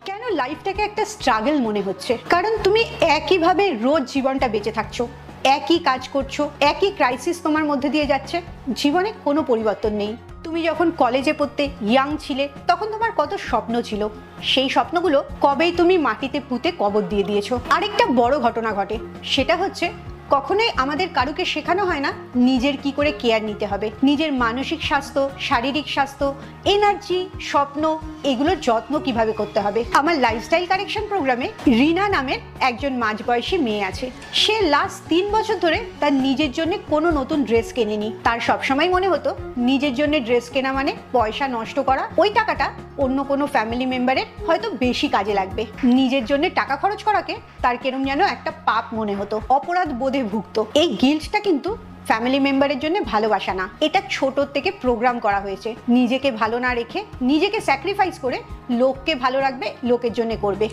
কেন লাইফটাকে একটা স্ট্রাগল মনে হচ্ছে? কারণ তুমি একইভাবে রোজ জীবনটা বেঁচে থাকছো, একই কাজ করছো, একই ক্রাইসিস তোমার মধ্যে দিয়ে যাচ্ছে, জীবনে কোনো পরিবর্তন নেই। তুমি যখন কলেজে পড়তে ইয়াং ছিলে তখন তোমার কত স্বপ্ন ছিল, সেই স্বপ্নগুলো কবেই তুমি মাটিতে পুঁতে কবর দিয়ে দিয়েছো। আরেকটা বড় ঘটনা ঘটে, সেটা হচ্ছে কখনোই আমাদের কারুকে শেখানো হয় না নিজের কি করে কেয়ার নিতে হবে, নিজের মানসিক স্বাস্থ্য, শারীরিক স্বাস্থ্য, এনার্জি, স্বপ্ন, এগুলোর যত্ন কিভাবে করতে হবে। আমার লাইফস্টাইল কারেকশন প্রোগ্রামে রিনা নামের একজন মাঝবয়সী মেয়ে আছে। সে লাস্ট 3 বছর ধরে তার নিজের জন্য কোনো নতুন ড্রেস কেনেনি। তার সবসময় মনে হতো নিজের জন্য ড্রেস কেনা মানে পয়সা নষ্ট করা, ওই টাকাটা অন্য কোনো ফ্যামিলি মেম্বারের হয়তো বেশি কাজে লাগবে। নিজের জন্য টাকা খরচ করাকে তার কেরম যেন একটা পাপ মনে হতো, অপরাধ বোধে ভুগত। এই গিল্টটা কিন্তু ফ্যামিলি মেম্বারের জন্য ভালোবাসা না, এটা ছোট থেকে প্রোগ্রাম করা হয়েছে। নিজেকে ভালো না রেখে, নিজেকে স্যাক্রিফাইস করে লোককে ভালো রাখবে, লোকের জন্য করবে।